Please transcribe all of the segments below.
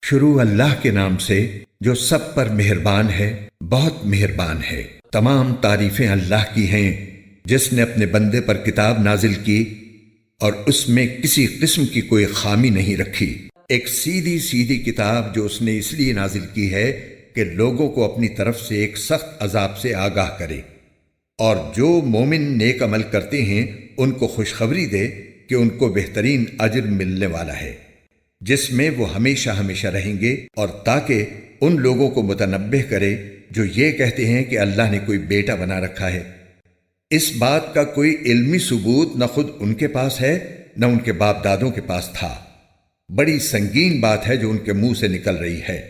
شروع اللہ کے نام سے جو سب پر مہربان ہے، بہت مہربان ہے۔ تمام تعریفیں اللہ کی ہیں جس نے اپنے بندے پر کتاب نازل کی اور اس میں کسی قسم کی کوئی خامی نہیں رکھی۔ ایک سیدھی سیدھی کتاب جو اس نے اس لیے نازل کی ہے کہ لوگوں کو اپنی طرف سے ایک سخت عذاب سے آگاہ کرے، اور جو مومن نیک عمل کرتے ہیں ان کو خوشخبری دے کہ ان کو بہترین اجر ملنے والا ہے جس میں وہ ہمیشہ ہمیشہ رہیں گے، اور تاکہ ان لوگوں کو متنبہ کرے جو یہ کہتے ہیں کہ اللہ نے کوئی بیٹا بنا رکھا ہے۔ اس بات کا کوئی علمی ثبوت نہ خود ان کے پاس ہے نہ ان کے باپ دادوں کے پاس تھا۔ بڑی سنگین بات ہے جو ان کے منہ سے نکل رہی ہے۔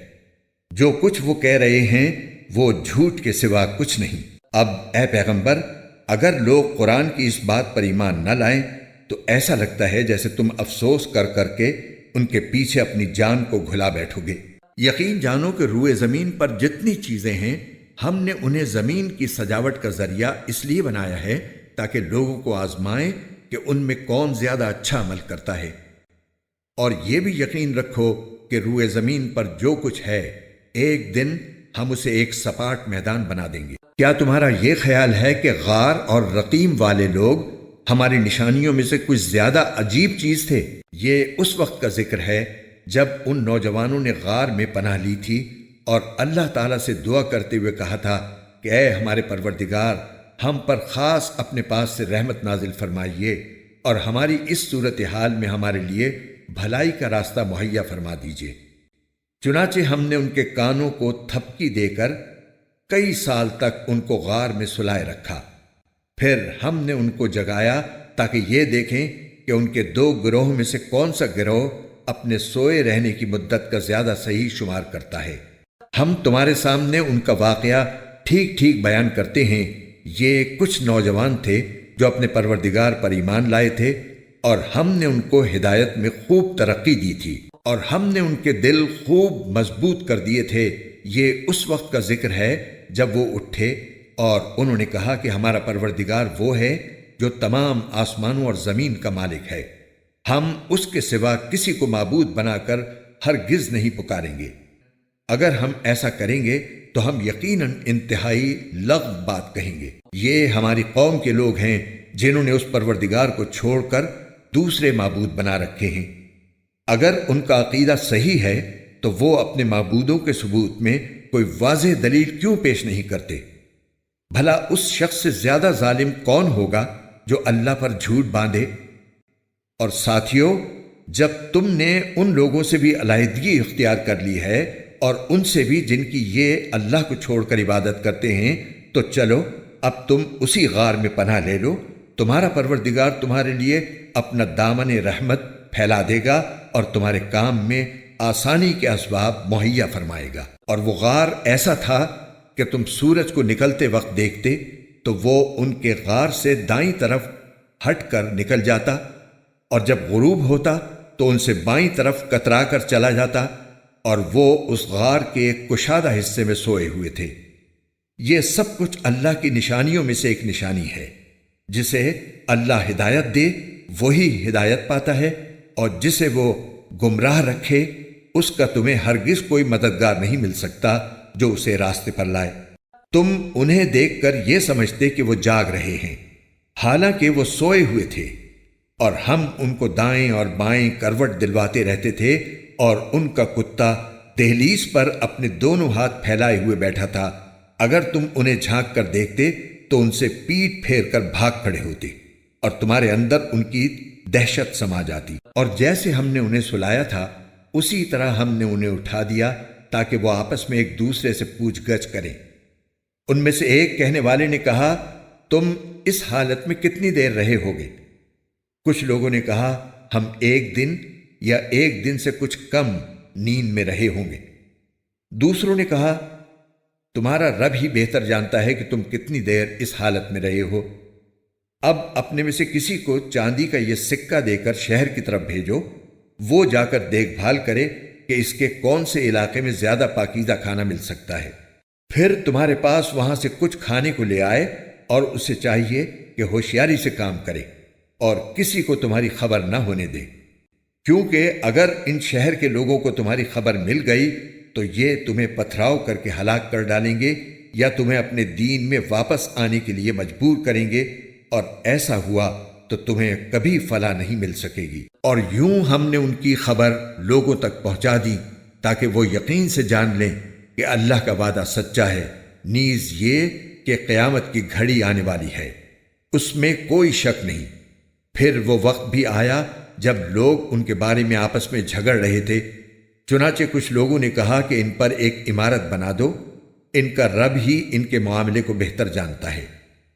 جو کچھ وہ کہہ رہے ہیں وہ جھوٹ کے سوا کچھ نہیں۔ اب اے پیغمبر، اگر لوگ قرآن کی اس بات پر ایمان نہ لائیں تو ایسا لگتا ہے جیسے تم افسوس کر کر کے ان کے پیچھے اپنی جان کو گھلا بیٹھو گے۔ یقین جانو کہ روئے زمین پر جتنی چیزیں ہیں ہم نے انہیں زمین کی سجاوٹ کا ذریعہ اس لیے بنایا ہے تاکہ لوگوں کو آزمائیں کہ ان میں کون زیادہ اچھا عمل کرتا ہے، اور یہ بھی یقین رکھو کہ روئے زمین پر جو کچھ ہے ایک دن ہم اسے ایک سپاٹ میدان بنا دیں گے۔ کیا تمہارا یہ خیال ہے کہ غار اور رقیم والے لوگ ہماری نشانیوں میں سے کچھ زیادہ عجیب چیز تھے؟ یہ اس وقت کا ذکر ہے جب ان نوجوانوں نے غار میں پناہ لی تھی اور اللہ تعالیٰ سے دعا کرتے ہوئے کہا تھا کہ اے ہمارے پروردگار، ہم پر خاص اپنے پاس سے رحمت نازل فرمائیے اور ہماری اس صورتحال میں ہمارے لیے بھلائی کا راستہ مہیا فرما دیجیے۔ چنانچہ ہم نے ان کے کانوں کو تھپکی دے کر کئی سال تک ان کو غار میں سلائے رکھا، پھر ہم نے ان کو جگایا تاکہ یہ دیکھیں کہ ان کے دو گروہ میں سے کون سا گروہ اپنے سوئے رہنے کی مدت کا زیادہ صحیح شمار کرتا ہے۔ ہم تمہارے سامنے ان کا واقعہ ٹھیک ٹھیک بیان کرتے ہیں۔ یہ کچھ نوجوان تھے جو اپنے پروردگار پر ایمان لائے تھے، اور ہم نے ان کو ہدایت میں خوب ترقی دی تھی، اور ہم نے ان کے دل خوب مضبوط کر دیے تھے۔ یہ اس وقت کا ذکر ہے جب وہ اٹھے اور انہوں نے کہا کہ ہمارا پروردگار وہ ہے جو تمام آسمانوں اور زمین کا مالک ہے، ہم اس کے سوا کسی کو معبود بنا کر ہرگز نہیں پکاریں گے۔ اگر ہم ایسا کریں گے تو ہم یقیناً انتہائی لغو بات کہیں گے۔ یہ ہماری قوم کے لوگ ہیں جنہوں نے اس پروردگار کو چھوڑ کر دوسرے معبود بنا رکھے ہیں۔ اگر ان کا عقیدہ صحیح ہے تو وہ اپنے معبودوں کے ثبوت میں کوئی واضح دلیل کیوں پیش نہیں کرتے؟ بھلا اس شخص سے زیادہ ظالم کون ہوگا جو اللہ پر جھوٹ باندھے؟ اور ساتھیو، جب تم نے ان لوگوں سے بھی علیحدگی اختیار کر لی ہے اور ان سے بھی جن کی یہ اللہ کو چھوڑ کر عبادت کرتے ہیں، تو چلو اب تم اسی غار میں پناہ لے لو۔ تمہارا پروردگار تمہارے لیے اپنا دامن رحمت پھیلا دے گا اور تمہارے کام میں آسانی کے اسباب مہیا فرمائے گا۔ اور وہ غار ایسا تھا کہ تم سورج کو نکلتے وقت دیکھتے تو وہ ان کے غار سے دائیں طرف ہٹ کر نکل جاتا، اور جب غروب ہوتا تو ان سے بائیں طرف کترا کر چلا جاتا، اور وہ اس غار کے ایک کشادہ حصے میں سوئے ہوئے تھے۔ یہ سب کچھ اللہ کی نشانیوں میں سے ایک نشانی ہے۔ جسے اللہ ہدایت دے وہی ہدایت پاتا ہے، اور جسے وہ گمراہ رکھے اس کا تمہیں ہرگز کوئی مددگار نہیں مل سکتا جو اسے راستے پر لائے۔ تم انہیں دیکھ کر یہ سمجھتے کہ وہ جاگ رہے ہیں، حالانکہ وہ سوئے ہوئے تھے، اور ہم ان کو دائیں اور بائیں کروٹ دلواتے رہتے تھے، اور ان کا کتا دہلیز پر اپنے دونوں ہاتھ پھیلائے ہوئے بیٹھا تھا۔ اگر تم انہیں جھانک کر دیکھتے تو ان سے پیٹ پھیر کر بھاگ کھڑے ہوتے، اور تمہارے اندر ان کی دہشت سما جاتی۔ اور جیسے ہم نے انہیں سلایا تھا اسی طرح ہم نے انہیں اٹھا دیا تاکہ وہ آپس میں ایک دوسرے سے پوچھ گچھ کریں۔ ان میں سے ایک کہنے والے نے کہا، تم اس حالت میں کتنی دیر رہے ہوگے؟ کچھ لوگوں نے کہا، ہم ایک دن یا ایک دن سے کچھ کم نیند میں رہے ہوں گے۔ دوسروں نے کہا، تمہارا رب ہی بہتر جانتا ہے کہ تم کتنی دیر اس حالت میں رہے ہو۔ اب اپنے میں سے کسی کو چاندی کا یہ سکہ دے کر شہر کی طرف بھیجو، وہ جا کر دیکھ بھال کرے کہ اس کے کون سے علاقے میں زیادہ پاکیزہ کھانا مل سکتا ہے، پھر تمہارے پاس وہاں سے کچھ کھانے کو لے آئے، اور اسے چاہیے کہ ہوشیاری سے کام کرے اور کسی کو تمہاری خبر نہ ہونے دے۔ کیونکہ اگر ان شہر کے لوگوں کو تمہاری خبر مل گئی تو یہ تمہیں پتھراؤ کر کے ہلاک کر ڈالیں گے یا تمہیں اپنے دین میں واپس آنے کے لیے مجبور کریں گے، اور ایسا ہوا تو تمہیں کبھی فلاح نہیں مل سکے گی۔ اور یوں ہم نے ان کی خبر لوگوں تک پہنچا دی تاکہ وہ یقین سے جان لیں کہ اللہ کا وعدہ سچا ہے، نیز یہ کہ قیامت کی گھڑی آنے والی ہے، اس میں کوئی شک نہیں۔ پھر وہ وقت بھی آیا جب لوگ ان کے بارے میں آپس میں جھگڑ رہے تھے، چنانچہ کچھ لوگوں نے کہا کہ ان پر ایک عمارت بنا دو، ان کا رب ہی ان کے معاملے کو بہتر جانتا ہے۔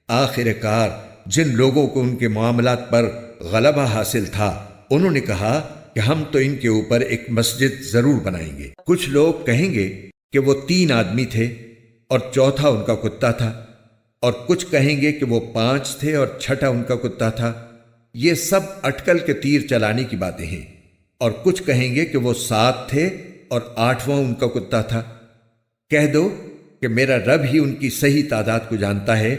آخر کار جن لوگوں کو ان کے معاملات پر غلبہ حاصل تھا انہوں نے کہا کہ ہم تو ان کے اوپر ایک مسجد ضرور بنائیں گے۔ کچھ لوگ کہیں گے کہ وہ 3 آدمی تھے اور چوتھا ان کا کتا تھا، اور کچھ کہیں گے کہ وہ 5 تھے اور چھٹا ان کا کتا تھا۔ یہ سب اٹکل کے تیر چلانے کی باتیں ہیں۔ اور کچھ کہیں گے کہ وہ 7 تھے اور 8واں ان کا کتا تھا۔ کہہ دو کہ میرا رب ہی ان کی صحیح تعداد کو جانتا ہے،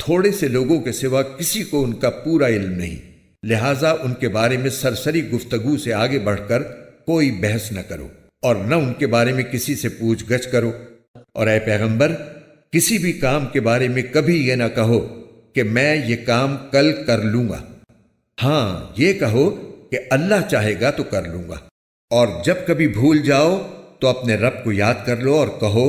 تھوڑے سے لوگوں کے سوا کسی کو ان کا پورا علم نہیں، لہٰذا ان کے بارے میں سرسری گفتگو سے آگے بڑھ کر کوئی بحث نہ کرو اور نہ ان کے بارے میں کسی سے پوچھ گچھ کرو۔ اور اے پیغمبر، کسی بھی کام کے بارے میں کبھی یہ نہ کہو کہ میں یہ کام کل کر لوں گا، ہاں یہ کہو کہ اللہ چاہے گا تو کر لوں گا۔ اور جب کبھی بھول جاؤ تو اپنے رب کو یاد کر لو اور کہو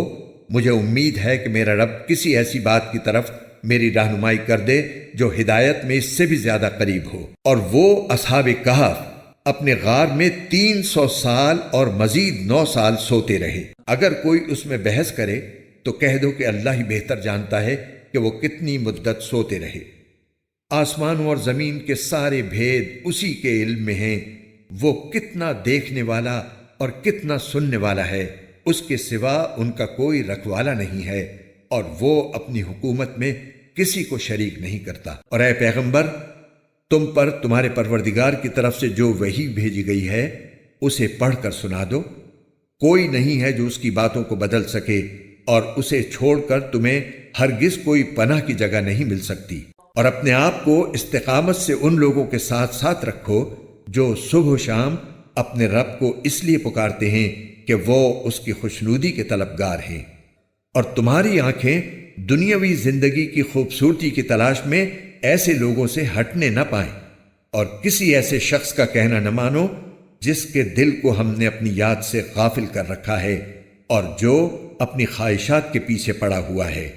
مجھے امید ہے کہ میرا رب کسی ایسی بات کی طرف میری رہنمائی کر دے جو ہدایت میں اس سے بھی زیادہ قریب ہو۔ اور وہ اصحاب کہف اپنے غار میں 300 سال اور مزید 9 سال سوتے رہے۔ اگر کوئی اس میں بحث کرے تو کہہ دو کہ اللہ ہی بہتر جانتا ہے کہ وہ کتنی مدت سوتے رہے۔ آسمانوں اور زمین کے سارے بھید اسی کے علم میں ہیں، وہ کتنا دیکھنے والا اور کتنا سننے والا ہے، اس کے سوا ان کا کوئی رکھوالا نہیں ہے، اور وہ اپنی حکومت میں کسی کو شریک نہیں کرتا۔ اور اے پیغمبر، تم پر تمہارے پروردگار کی طرف سے جو وحی بھیجی گئی ہے اسے پڑھ کر سنا دو، کوئی نہیں ہے جو اس کی باتوں کو بدل سکے، اور اسے چھوڑ کر تمہیں ہرگز کوئی پناہ کی جگہ نہیں مل سکتی۔ اور اپنے آپ کو استقامت سے ان لوگوں کے ساتھ ساتھ رکھو جو صبح و شام اپنے رب کو اس لیے پکارتے ہیں کہ وہ اس کی خوشنودی کے طلبگار ہیں۔ اور تمہاری آنکھیں دنیاوی زندگی کی خوبصورتی کی تلاش میں ایسے لوگوں سے ہٹنے نہ پائیں، اور کسی ایسے شخص کا کہنا نہ مانو جس کے دل کو ہم نے اپنی یاد سے غافل کر رکھا ہے، اور جو اپنی خواہشات کے پیچھے پڑا ہوا ہے،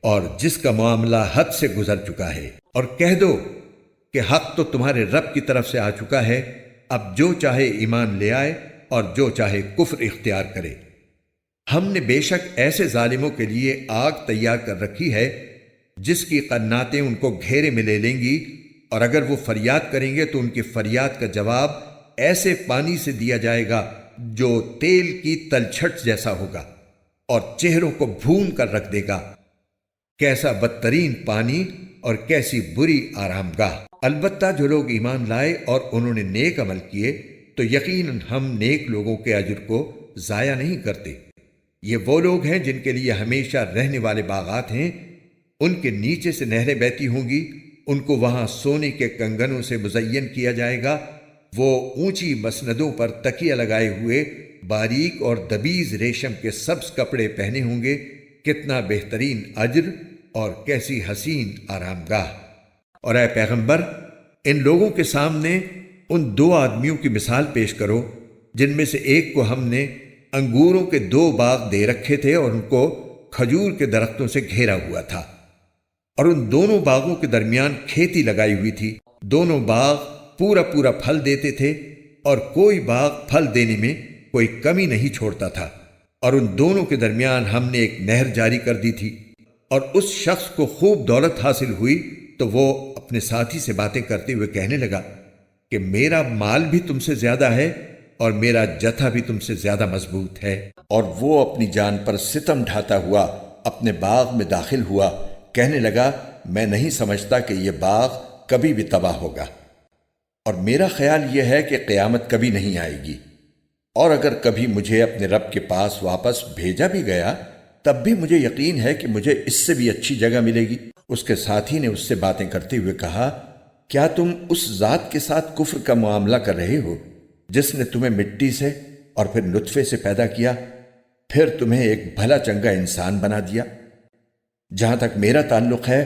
اور جس کا معاملہ حد سے گزر چکا ہے۔ اور کہہ دو کہ حق تو تمہارے رب کی طرف سے آ چکا ہے، اب جو چاہے ایمان لے آئے اور جو چاہے کفر اختیار کرے۔ ہم نے بے شک ایسے ظالموں کے لیے آگ تیار کر رکھی ہے جس کی قناتیں ان کو گھیرے میں لے لیں گی، اور اگر وہ فریاد کریں گے تو ان کی فریاد کا جواب ایسے پانی سے دیا جائے گا جو تیل کی تلچھٹ جیسا ہوگا اور چہروں کو بھون کر رکھ دے گا۔ کیسا بدترین پانی اور کیسی بری آرام گاہ۔ البتہ جو لوگ ایمان لائے اور انہوں نے نیک عمل کیے تو یقیناً ہم نیک لوگوں کے اجر کو ضائع نہیں کرتے۔ یہ وہ لوگ ہیں جن کے لیے ہمیشہ رہنے والے باغات ہیں، ان کے نیچے سے نہریں بہتی ہوں گی، ان کو وہاں سونے کے کنگنوں سے مزین کیا جائے گا، وہ اونچی مسندوں پر تکیہ لگائے ہوئے باریک اور دبیز ریشم کے سبز کپڑے پہنے ہوں گے، کتنا بہترین اجر اور کیسی حسین آرام گاہ۔ اور اے پیغمبر، ان لوگوں کے سامنے ان 2 آدمیوں کی مثال پیش کرو جن میں سے ایک کو ہم نے انگوروں کے 2 باغ دے رکھے تھے اور ان کو کھجور کے درختوں سے گھیرا ہوا تھا، اور ان دونوں باغوں کے درمیان کھیتی لگائی ہوئی تھی۔ دونوں باغ پورا پورا پھل دیتے تھے اور کوئی باغ پھل دینے میں کوئی کمی نہیں چھوڑتا تھا، اور ان دونوں کے درمیان ہم نے ایک نہر جاری کر دی تھی۔ اور اس شخص کو خوب دولت حاصل ہوئی تو وہ اپنے ساتھی سے باتیں کرتے ہوئے کہنے لگا کہ میرا مال بھی تم سے زیادہ ہے اور میرا جتھا بھی تم سے زیادہ مضبوط ہے۔ اور وہ اپنی جان پر ستم ڈھاتا ہوا اپنے باغ میں داخل ہوا، کہنے لگا میں نہیں سمجھتا کہ یہ باغ کبھی بھی تباہ ہوگا، اور میرا خیال یہ ہے کہ قیامت کبھی نہیں آئے گی، اور اگر کبھی مجھے اپنے رب کے پاس واپس بھیجا بھی گیا تب بھی مجھے یقین ہے کہ مجھے اس سے بھی اچھی جگہ ملے گی۔ اس کے ساتھی نے اس سے باتیں کرتے ہوئے کہا کیا تم اس ذات کے ساتھ کفر کا معاملہ کر رہے ہو جس نے تمہیں مٹی سے اور پھر نطفے سے پیدا کیا، پھر تمہیں ایک بھلا چنگا انسان بنا دیا۔ جہاں تک میرا تعلق ہے،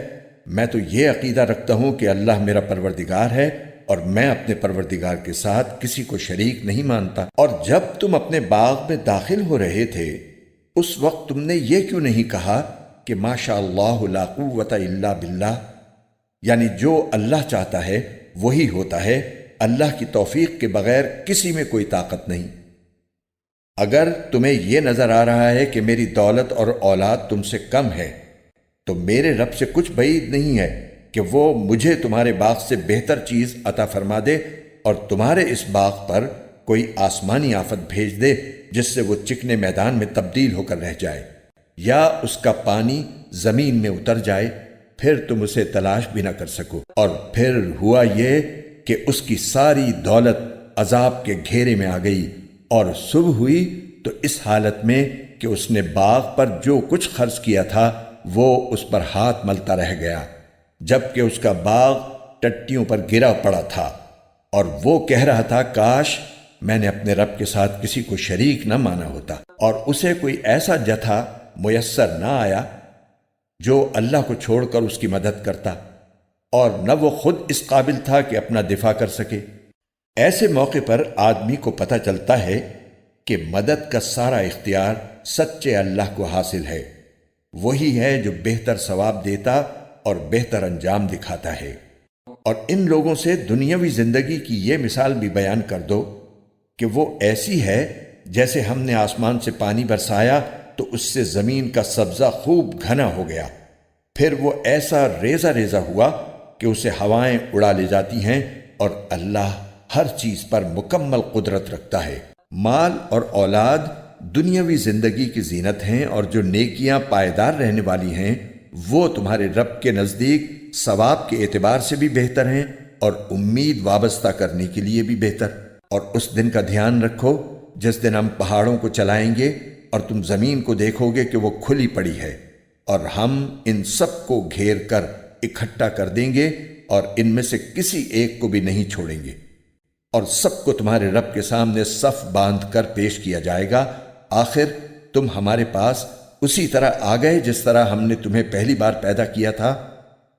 میں تو یہ عقیدہ رکھتا ہوں کہ اللہ میرا پروردگار ہے اور میں اپنے پروردگار کے ساتھ کسی کو شریک نہیں مانتا۔ اور جب تم اپنے باغ میں داخل ہو رہے تھے، اس وقت تم نے یہ کیوں نہیں کہا کہ ماشاء اللہ لا قوت الا باللہ، یعنی جو اللہ چاہتا ہے وہی ہوتا ہے، اللہ کی توفیق کے بغیر کسی میں کوئی طاقت نہیں۔ اگر تمہیں یہ نظر آ رہا ہے کہ میری دولت اور اولاد تم سے کم ہے، تو میرے رب سے کچھ بعید نہیں ہے کہ وہ مجھے تمہارے باغ سے بہتر چیز عطا فرما دے اور تمہارے اس باغ پر کوئی آسمانی آفت بھیج دے جس سے وہ چکنے میدان میں تبدیل ہو کر رہ جائے، یا اس کا پانی زمین میں اتر جائے، پھر تم اسے تلاش بھی نہ کر سکو۔ اور پھر ہوا یہ کہ اس کی ساری دولت عذاب کے گھیرے میں آ گئی، اور صبح ہوئی تو اس حالت میں کہ اس نے باغ پر جو کچھ خرچ کیا تھا وہ اس پر ہاتھ ملتا رہ گیا، جبکہ اس کا باغ ٹٹیوں پر گرا پڑا تھا، اور وہ کہہ رہا تھا کاش میں نے اپنے رب کے ساتھ کسی کو شریک نہ مانا ہوتا۔ اور اسے کوئی ایسا جتھا میسر نہ آیا جو اللہ کو چھوڑ کر اس کی مدد کرتا، اور نہ وہ خود اس قابل تھا کہ اپنا دفاع کر سکے۔ ایسے موقع پر آدمی کو پتہ چلتا ہے کہ مدد کا سارا اختیار سچے اللہ کو حاصل ہے، وہی ہے جو بہتر ثواب دیتا اور بہتر انجام دکھاتا ہے۔ اور ان لوگوں سے دنیاوی زندگی کی یہ مثال بھی بیان کر دو کہ وہ ایسی ہے جیسے ہم نے آسمان سے پانی برسایا تو اس سے زمین کا سبزہ خوب گھنا ہو گیا، پھر وہ ایسا ریزہ ریزہ ہوا کہ اسے ہوائیں اڑا لے جاتی ہیں، اور اللہ ہر چیز پر مکمل قدرت رکھتا ہے۔ مال اور اولاد دنیاوی زندگی کی زینت ہیں، اور جو نیکیاں پائیدار رہنے والی ہیں وہ تمہارے رب کے نزدیک ثواب کے اعتبار سے بھی بہتر ہیں اور امید وابستہ کرنے کے لیے بھی بہتر۔ اور اس دن کا دھیان رکھو جس دن ہم پہاڑوں کو چلائیں گے اور تم زمین کو دیکھو گے کہ وہ کھلی پڑی ہے، اور ہم ان سب کو گھیر کر اکٹھا کر دیں گے اور ان میں سے کسی ایک کو بھی نہیں چھوڑیں گے، اور سب کو تمہارے رب کے سامنے صف باندھ کر پیش کیا جائے گا۔ آخر تم ہمارے پاس اسی طرح آ گئے جس طرح ہم نے تمہیں پہلی بار پیدا کیا تھا۔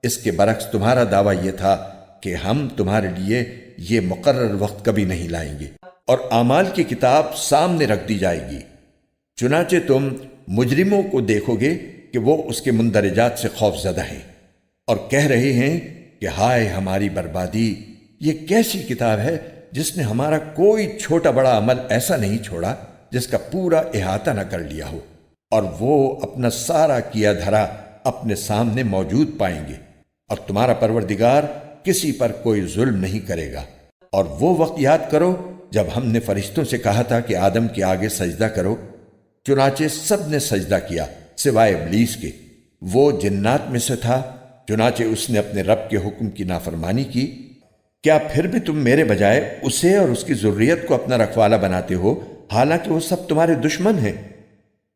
اس کے برعکس تمہارا دعویٰ یہ تھا کہ ہم تمہارے لیے یہ مقرر وقت کبھی نہیں لائیں گے، اور اعمال کی کتاب سامنے رکھ دی جائے گی۔ چنانچہ تم مجرموں کو دیکھو گے کہ وہ اس کے مندرجات سے خوف زدہ ہیں اور کہہ رہے ہیں کہ ہائے ہماری بربادی، یہ کیسی کتاب ہے جس نے ہمارا کوئی چھوٹا بڑا عمل ایسا نہیں چھوڑا جس کا پورا احاطہ نہ کر لیا ہو، اور وہ اپنا سارا کیا دھرا اپنے سامنے موجود پائیں گے، اور تمہارا پروردگار کسی پر کوئی ظلم نہیں کرے گا۔ اور وہ وقت یاد کرو جب ہم نے فرشتوں سے کہا تھا کہ آدم کے آگے سجدہ کرو، چنانچہ سب نے سجدہ کیا سوائے ابلیس کے، وہ جنات میں سے تھا، چنانچہ اس نے اپنے رب کے حکم کی نافرمانی کی۔ کیا پھر بھی تم میرے بجائے اسے اور اس کی ذریت کو اپنا رکھوالا بناتے ہو، حالانکہ وہ سب تمہارے دشمن ہیں؟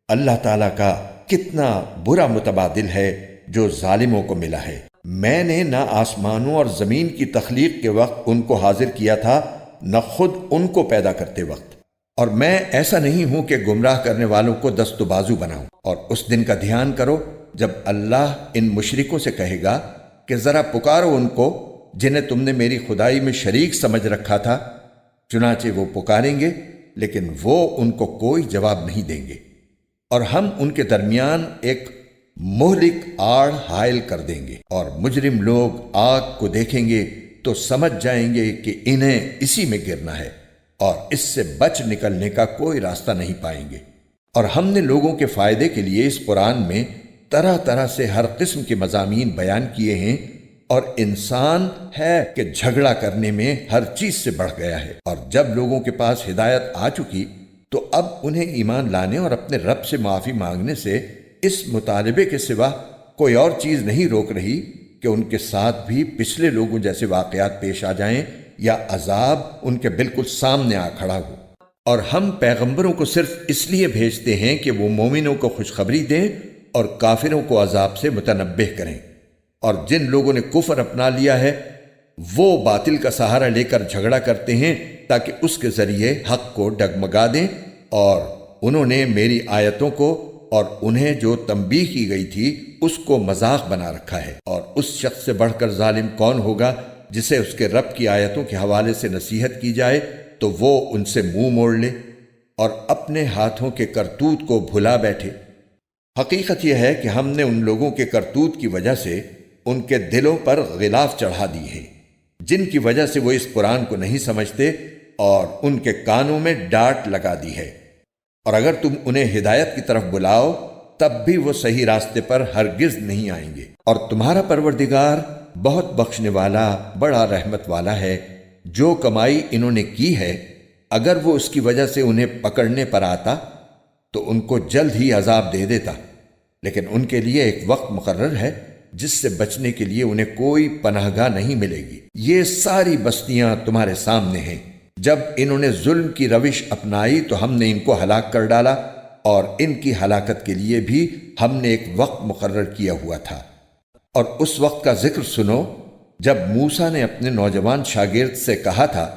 اللہ تعالیٰ کا کتنا برا متبادل ہے جو ظالموں کو ملا ہے۔ میں نے نہ آسمانوں اور زمین کی تخلیق کے وقت ان کو حاضر کیا تھا، نہ خود ان کو پیدا کرتے وقت، اور میں ایسا نہیں ہوں کہ گمراہ کرنے والوں کو دست و بازو بناؤں۔ اور اس دن کا دھیان کرو جب اللہ ان مشرکوں سے کہے گا کہ ذرا پکارو ان کو جنہیں تم نے میری خدائی میں شریک سمجھ رکھا تھا، چنانچہ وہ پکاریں گے لیکن وہ ان کو کوئی جواب نہیں دیں گے، اور ہم ان کے درمیان ایک مہلک آڑ حائل کر دیں گے، اور مجرم لوگ آگ کو دیکھیں گے تو سمجھ جائیں گے کہ انہیں اسی میں گرنا ہے، اور اس سے بچ نکلنے کا کوئی راستہ نہیں پائیں گے۔ اور ہم نے لوگوں کے فائدے کے لیے اس قرآن میں طرح طرح سے ہر قسم کے مضامین بیان کیے ہیں، اور انسان ہے کہ جھگڑا کرنے میں ہر چیز سے بڑھ گیا ہے۔ اور جب لوگوں کے پاس ہدایت آ چکی تو اب انہیں ایمان لانے اور اپنے رب سے معافی مانگنے سے اس مطالبے کے سوا کوئی اور چیز نہیں روک رہی کہ ان کے ساتھ بھی پچھلے لوگوں جیسے واقعات پیش آ جائیں یا عذاب ان کے بالکل سامنے آ کھڑا ہو۔ اور ہم پیغمبروں کو صرف اس لیے بھیجتے ہیں کہ وہ مومنوں کو خوشخبری دیں اور کافروں کو عذاب سے متنبہ کریں۔ اور جن لوگوں نے کفر اپنا لیا ہے وہ باطل کا سہارا لے کر جھگڑا کرتے ہیں تاکہ اس کے ذریعے حق کو ڈگمگا دیں، اور انہوں نے میری آیتوں کو اور انہیں جو تنبیہ کی گئی تھی اس کو مذاق بنا رکھا ہے۔ اور اس شخص سے بڑھ کر ظالم کون ہوگا جسے اس کے رب کی آیتوں کے حوالے سے نصیحت کی جائے تو وہ ان سے منہ موڑ لے اور اپنے ہاتھوں کے کرتوت کو بھلا بیٹھے۔ حقیقت یہ ہے کہ ہم نے ان لوگوں کے کرتوت کی وجہ سے ان کے دلوں پر غلاف چڑھا دی ہے، جن کی وجہ سے وہ اس قرآن کو نہیں سمجھتے، اور ان کے کانوں میں ڈانٹ لگا دی ہے۔ اور اگر تم انہیں ہدایت کی طرف بلاؤ تب بھی وہ صحیح راستے پر ہرگز نہیں آئیں گے۔ اور تمہارا پروردگار بہت بخشنے والا، بڑا رحمت والا ہے۔ جو کمائی انہوں نے کی ہے، اگر وہ اس کی وجہ سے انہیں پکڑنے پر آتا تو ان کو جلد ہی عذاب دے دیتا، لیکن ان کے لیے ایک وقت مقرر ہے جس سے بچنے کے لیے انہیں کوئی پناہ گاہ نہیں ملے گی۔ یہ ساری بستیاں تمہارے سامنے ہیں۔ جب انہوں نے ظلم کی روش اپنائی تو ہم نے ان کو ہلاک کر ڈالا، اور ان کی ہلاکت کے لیے بھی ہم نے ایک وقت مقرر کیا ہوا تھا۔ اور اس وقت کا ذکر سنو جب موسیٰ نے اپنے نوجوان شاگرد سے کہا تھا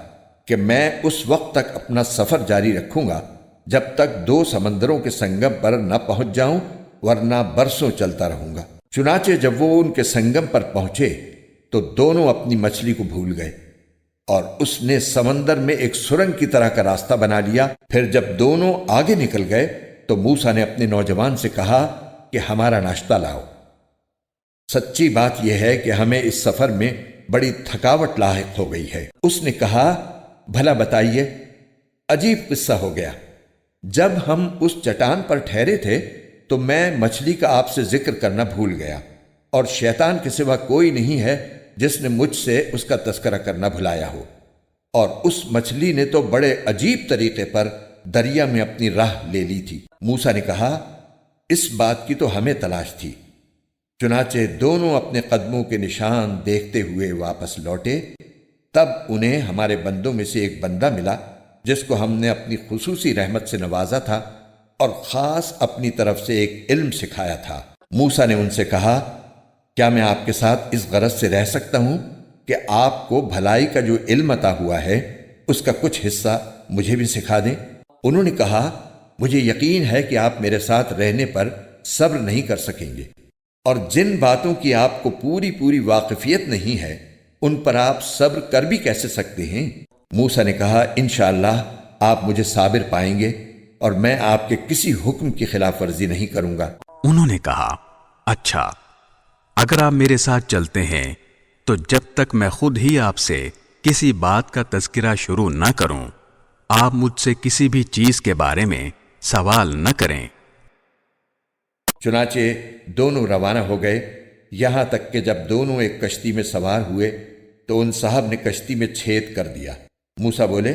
کہ میں اس وقت تک اپنا سفر جاری رکھوں گا جب تک 2 سمندروں کے سنگم پر نہ پہنچ جاؤں، ورنہ برسوں چلتا رہوں گا۔ چنانچہ جب وہ ان کے سنگم پر پہنچے تو دونوں اپنی مچھلی کو بھول گئے، اور اس نے سمندر میں ایک سرنگ کی طرح کا راستہ بنا لیا۔ پھر جب دونوں آگے نکل گئے تو موسیٰ نے اپنے نوجوان سے کہا کہ ہمارا ناشتہ لاؤ۔ سچی بات یہ ہے کہ ہمیں اس سفر میں بڑی تھکاوٹ لاحق ہو گئی ہے۔ اس نے کہا، بھلا بتائیے۔ عجیب قصہ ہو گیا۔ جب ہم اس چٹان پر ٹھہرے تھے تو میں مچھلی کا آپ سے ذکر کرنا بھول گیا، اور شیطان کے سوا کوئی نہیں ہے جس نے مجھ سے اس کا تذکرہ کرنا بھلایا ہو، اور اس مچھلی نے تو بڑے عجیب طریقے پر دریا میں اپنی راہ لے لی تھی۔ موسیٰ نے کہا، اس بات کی تو ہمیں تلاش تھی۔ چنانچہ دونوں اپنے قدموں کے نشان دیکھتے ہوئے واپس لوٹے۔ تب انہیں ہمارے بندوں میں سے ایک بندہ ملا جس کو ہم نے اپنی خصوصی رحمت سے نوازا تھا اور خاص اپنی طرف سے ایک علم سکھایا تھا۔ موسیٰ نے ان سے کہا، کیا میں آپ کے ساتھ اس غرض سے رہ سکتا ہوں کہ آپ کو بھلائی کا جو علم عطا ہوا ہے اس کا کچھ حصہ مجھے بھی سکھا دیں؟ انہوں نے کہا، مجھے یقین ہے کہ آپ میرے ساتھ رہنے پر صبر نہیں کر سکیں گے، اور جن باتوں کی آپ کو پوری واقفیت نہیں ہے ان پر آپ صبر کر بھی کیسے سکتے ہیں؟ موسیٰ نے کہا، انشاءاللہ آپ مجھے صابر پائیں گے، اور میں آپ کے کسی حکم کی خلاف ورزی نہیں کروں گا۔ انہوں نے کہا، اچھا، اگر آپ میرے ساتھ چلتے ہیں تو جب تک میں خود ہی آپ سے کسی بات کا تذکرہ شروع نہ کروں، آپ مجھ سے کسی بھی چیز کے بارے میں سوال نہ کریں۔ چنانچہ دونوں روانہ ہو گئے، یہاں تک کہ جب دونوں ایک کشتی میں سوار ہوئے تو ان صاحب نے کشتی میں چھید کر دیا۔ موسیٰ بولے،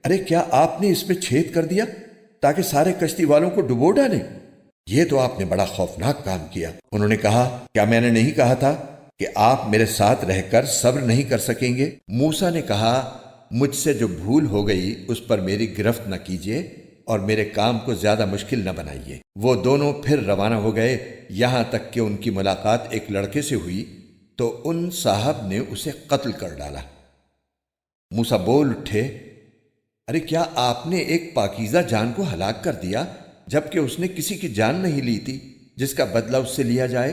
ارے کیا آپ نے اس میں چھید کر دیا تاکہ سارے کشتی والوں کو ڈبو ڈالیں؟ یہ تو آپ نے بڑا خوفناک کام کیا۔ انہوں نے کہا، کیا میں نے نہیں کہا تھا کہ آپ میرے ساتھ رہ کر صبر نہیں کر سکیں گے؟ موسیٰ نے کہا، مجھ سے جو بھول ہو گئی اس پر میری گرفت نہ کیجیے اور میرے کام کو زیادہ مشکل نہ بنائیے۔ وہ دونوں پھر روانہ ہو گئے، یہاں تک کہ ان کی ملاقات ایک لڑکے سے ہوئی تو ان صاحب نے اسے قتل کر ڈالا۔ موسیٰ بول اٹھے، ارے کیا آپ نے ایک پاکیزہ جان کو ہلاک کر دیا جبکہ اس نے کسی کی جان نہیں لی تھی جس کا بدلہ اس سے لیا جائے؟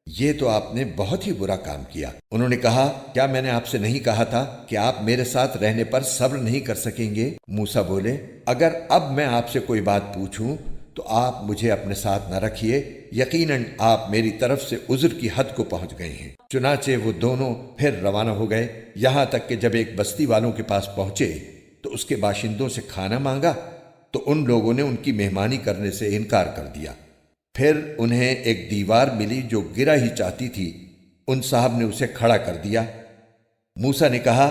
یہ تو آپ نے بہت ہی برا کام کیا۔ انہوں نے کہا، کیا میں نے آپ سے نہیں کہا تھا کہ آپ میرے ساتھ رہنے پر صبر نہیں کر سکیں گے؟ موسیٰ بولے، اگر اب میں آپ سے کوئی بات پوچھوں تو آپ مجھے اپنے ساتھ نہ رکھیے، یقیناً آپ میری طرف سے عذر کی حد کو پہنچ گئے ہیں۔ چنانچہ وہ دونوں پھر روانہ ہو گئے، یہاں تک کہ جب ایک بستی والوں کے پاس پہنچے تو اس کے باشندوں سے کھانا مانگا تو ان لوگوں نے ان کی مہمانی کرنے سے انکار کر دیا۔ پھر انہیں ایک دیوار ملی جو گرا ہی چاہتی تھی، ان صاحب نے اسے کھڑا کر دیا۔ موسیٰ نے کہا،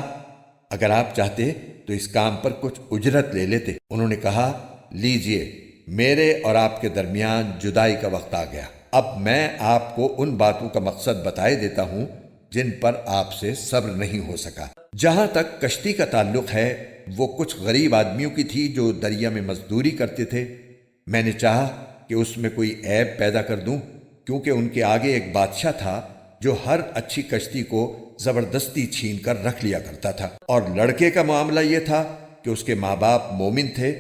اگر آپ چاہتے تو اس کام پر کچھ اجرت لے لیتے۔ انہوں نے کہا، لیجئے، میرے اور آپ کے درمیان جدائی کا وقت آ گیا۔ اب میں آپ کو ان باتوں کا مقصد بتائے دیتا ہوں جن پر آپ سے صبر نہیں ہو سکا۔ جہاں تک کشتی کا تعلق ہے، وہ کچھ غریب آدمیوں کی تھی جو دریا میں مزدوری کرتے تھے۔ میں نے چاہا کہ اس میں کوئی عیب پیدا کر دوں، کیونکہ ان کے آگے ایک بادشاہ تھا جو ہر اچھی کشتی کو زبردستی چھین کر رکھ لیا کرتا تھا، اور لڑکے کا معاملہ یہ تھا کہ اس کے ماں باپ مومن تھے،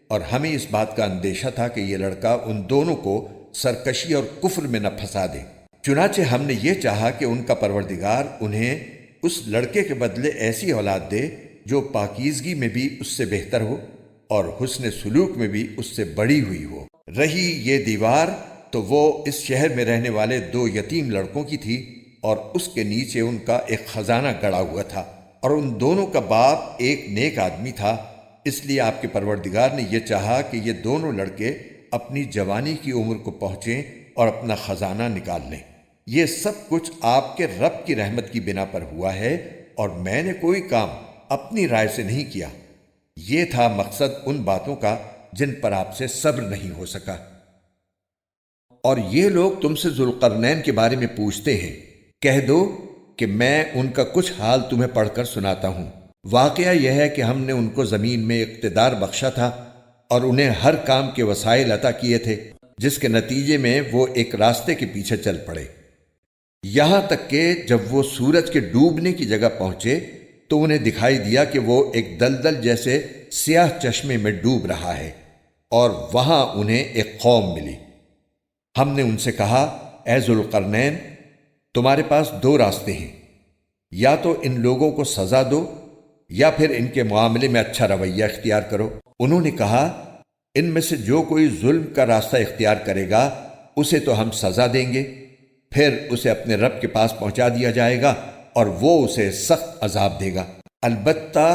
اور ہمیں اس بات کا اندیشہ تھا کہ یہ لڑکا ان دونوں کو سرکشی اور کفر میں نہ پھنسا دے۔ چنانچہ ہم نے یہ چاہا کہ ان کا پروردگار انہیں اس لڑکے کے بدلے ایسی اولاد دے جو پاکیزگی میں بھی اس سے بہتر ہو اور حسن سلوک میں بھی اس سے بڑی ہوئی ہو۔ رہی یہ دیوار تو وہ اس شہر میں رہنے والے 2 یتیم لڑکوں کی تھی، اور اس کے نیچے ان کا ایک خزانہ گڑا ہوا تھا، اور ان دونوں کا باپ ایک نیک آدمی تھا۔ اس لیے آپ کے پروردگار نے یہ چاہا کہ یہ دونوں لڑکے اپنی جوانی کی عمر کو پہنچیں اور اپنا خزانہ نکال لیں۔ یہ سب کچھ آپ کے رب کی رحمت کی بنا پر ہوا ہے، اور میں نے کوئی کام اپنی رائے سے نہیں کیا۔ یہ تھا مقصد ان باتوں کا جن پر آپ سے صبر نہیں ہو سکا۔ اور یہ لوگ تم سے ذوالقرنین کے بارے میں پوچھتے ہیں، کہہ دو کہ میں ان کا کچھ حال تمہیں پڑھ کر سناتا ہوں۔ واقعہ یہ ہے کہ ہم نے ان کو زمین میں اقتدار بخشا تھا اور انہیں ہر کام کے وسائل عطا کیے تھے، جس کے نتیجے میں وہ ایک راستے کے پیچھے چل پڑے، یہاں تک کہ جب وہ سورج کے ڈوبنے کی جگہ پہنچے تو انہیں دکھائی دیا کہ وہ ایک دلدل جیسے سیاہ چشمے میں ڈوب رہا ہے، اور وہاں انہیں ایک قوم ملی۔ ہم نے ان سے کہا، اے ذوالقرنین، تمہارے پاس 2 راستے ہیں، یا تو ان لوگوں کو سزا دو یا پھر ان کے معاملے میں اچھا رویہ اختیار کرو۔ انہوں نے کہا، ان میں سے جو کوئی ظلم کا راستہ اختیار کرے گا اسے تو ہم سزا دیں گے، پھر اسے اپنے رب کے پاس پہنچا دیا جائے گا اور وہ اسے سخت عذاب دے گا۔ البتہ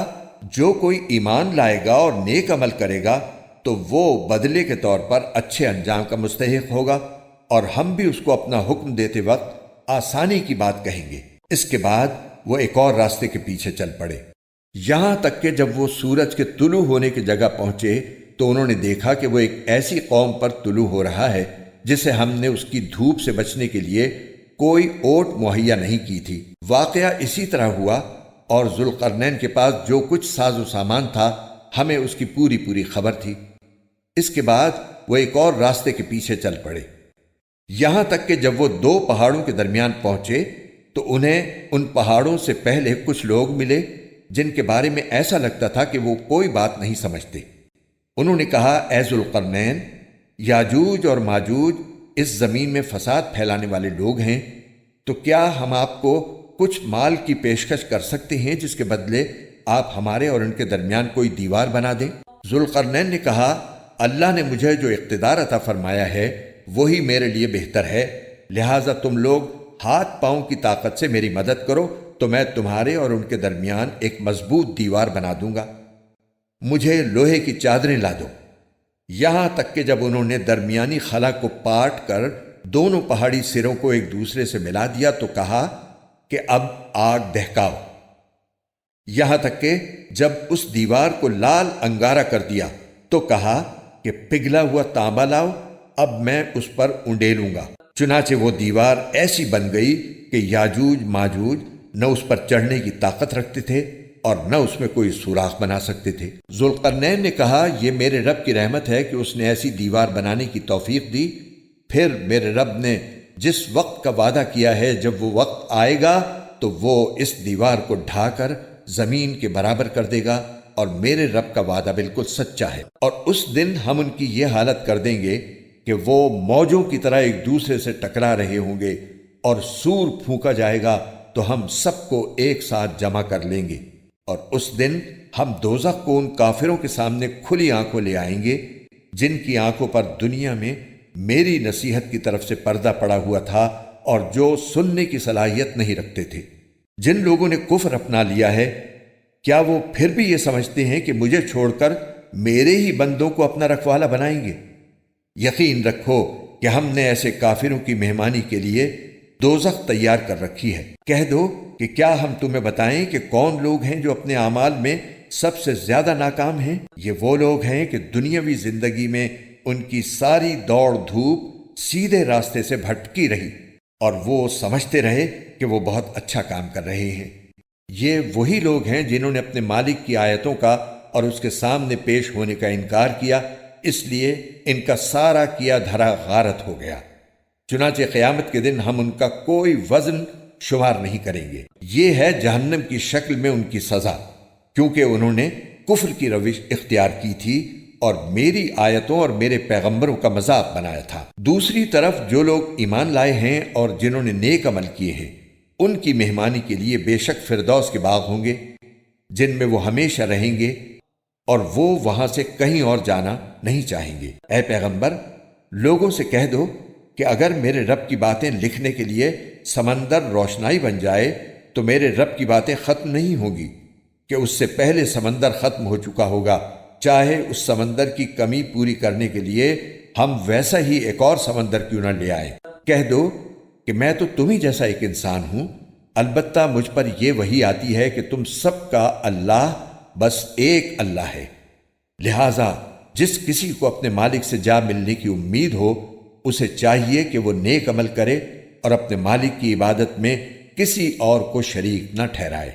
جو کوئی ایمان لائے گا اور نیک عمل کرے گا تو وہ بدلے کے طور پر اچھے انجام کا مستحق ہوگا، اور ہم بھی اس کو اپنا حکم دیتے وقت آسانی کی بات کہیں گے۔ اس کے بعد وہ ایک اور راستے کے پیچھے چل پڑے، یہاں تک کہ جب وہ سورج کے طلوع ہونے کی جگہ پہنچے تو انہوں نے دیکھا کہ وہ ایک ایسی قوم پر طلوع ہو رہا ہے جسے ہم نے اس کی دھوپ سے بچنے کے لیے کوئی اوٹ مہیا نہیں کی تھی۔ واقعہ اسی طرح ہوا، اور ذوالقرنین کے پاس جو کچھ ساز و سامان تھا ہمیں اس کی پوری خبر تھی۔ اس کے بعد وہ ایک اور راستے کے پیچھے چل پڑے، یہاں تک کہ جب وہ 2 پہاڑوں کے درمیان پہنچے تو انہیں ان پہاڑوں سے پہلے کچھ لوگ ملے جن کے بارے میں ایسا لگتا تھا کہ وہ کوئی بات نہیں سمجھتے۔ انہوں نے کہا، اے ذوالقرنین، یاجوج اور ماجوج اس زمین میں فساد پھیلانے والے لوگ ہیں، تو کیا ہم آپ کو کچھ مال کی پیشکش کر سکتے ہیں جس کے بدلے آپ ہمارے اور ان کے درمیان کوئی دیوار بنا دیں؟ ذوالقرنین نے کہا، اللہ نے مجھے جو اقتدار عطا فرمایا ہے وہی میرے لیے بہتر ہے، لہٰذا تم لوگ ہاتھ پاؤں کی طاقت سے میری مدد کرو تو میں تمہارے اور ان کے درمیان ایک مضبوط دیوار بنا دوں گا۔ مجھے لوہے کی چادریں لا دو۔ یہاں تک کہ جب انہوں نے درمیانی خلا کو پاٹ کر دونوں پہاڑی سروں کو ایک دوسرے سے ملا دیا تو کہا کہ اب آگ دہکاؤ۔ یہاں تک کہ جب اس دیوار کو لال انگارہ کر دیا تو کہا کہ پگھلا ہوا تانبا لاؤ، اب میں اس پر انڈیلوں گا۔ چنانچہ وہ دیوار ایسی بن گئی کہ یاجوج ماجوج نہ اس پر چڑھنے کی طاقت رکھتے تھے اور نہ اس میں کوئی سوراخ بنا سکتے تھے۔ ذوالقرنین نے کہا، یہ میرے رب کی رحمت ہے کہ اس نے ایسی دیوار بنانے کی توفیق دی، پھر میرے رب نے جس وقت کا وعدہ کیا ہے جب وہ وقت آئے گا تو وہ اس دیوار کو ڈھا کر زمین کے برابر کر دے گا، اور میرے رب کا وعدہ بالکل سچا ہے۔ اور اس دن ہم ان کی یہ حالت کر دیں گے کہ وہ موجوں کی طرح ایک دوسرے سے ٹکرا رہے ہوں گے، اور سور پھونکا جائے گا تو ہم سب کو ایک ساتھ جمع کر لیں گے، اور اس دن ہم دوزخ کو ان کافروں کے سامنے کھلی آنکھوں لے آئیں گے جن کی آنکھوں پر دنیا میں میری نصیحت کی طرف سے پردہ پڑا ہوا تھا اور جو سننے کی صلاحیت نہیں رکھتے تھے۔ جن لوگوں نے کفر اپنا لیا ہے، کیا وہ پھر بھی یہ سمجھتے ہیں کہ مجھے چھوڑ کر میرے ہی بندوں کو اپنا رکھوالا بنائیں گے؟ یقین رکھو کہ ہم نے ایسے کافروں کی مہمانی کے لیے دوزخ تیار کر رکھی ہے۔ کہہ دو کہ کیا ہم تمہیں بتائیں کہ کون لوگ ہیں جو اپنے اعمال میں سب سے زیادہ ناکام ہیں؟ یہ وہ لوگ ہیں کہ دنیاوی زندگی میں ان کی ساری دوڑ دھوپ سیدھے راستے سے بھٹکی رہی اور وہ سمجھتے رہے کہ وہ بہت اچھا کام کر رہے ہیں۔ یہ وہی لوگ ہیں جنہوں نے اپنے مالک کی آیتوں کا اور اس کے سامنے پیش ہونے کا انکار کیا، اس لیے ان کا سارا کیا دھرا غارت ہو گیا۔ چنانچہ قیامت کے دن ہم ان کا کوئی وزن شمار نہیں کریں گے۔ یہ ہے جہنم کی شکل میں ان کی سزا، کیونکہ انہوں نے کفر کی روش اختیار کی تھی اور میری آیتوں اور میرے پیغمبروں کا مذاق بنایا تھا۔ دوسری طرف جو لوگ ایمان لائے ہیں اور جنہوں نے نیک عمل کیے ہیں، ان کی مہمانی کے لیے بے شک فردوس کے باغ ہوں گے جن میں وہ ہمیشہ رہیں گے، اور وہ وہاں سے کہیں اور جانا نہیں چاہیں گے۔ اے پیغمبر، لوگوں سے کہہ دو کہ اگر میرے رب کی باتیں لکھنے کے لیے سمندر روشنائی بن جائے تو میرے رب کی باتیں ختم نہیں ہوں گی کہ اس سے پہلے سمندر ختم ہو چکا ہوگا، چاہے اس سمندر کی کمی پوری کرنے کے لیے ہم ویسا ہی ایک اور سمندر کیوں نہ لے آئیں۔ کہہ دو کہ میں تو تم ہی جیسا ایک انسان ہوں، البتہ مجھ پر یہ وحی آتی ہے کہ تم سب کا اللہ بس ایک اللہ ہے، لہٰذا جس کسی کو اپنے مالک سے جا ملنے کی امید ہو اسے چاہیے کہ وہ نیک عمل کرے اور اپنے مالک کی عبادت میں کسی اور کو شریک نہ ٹھہرائے۔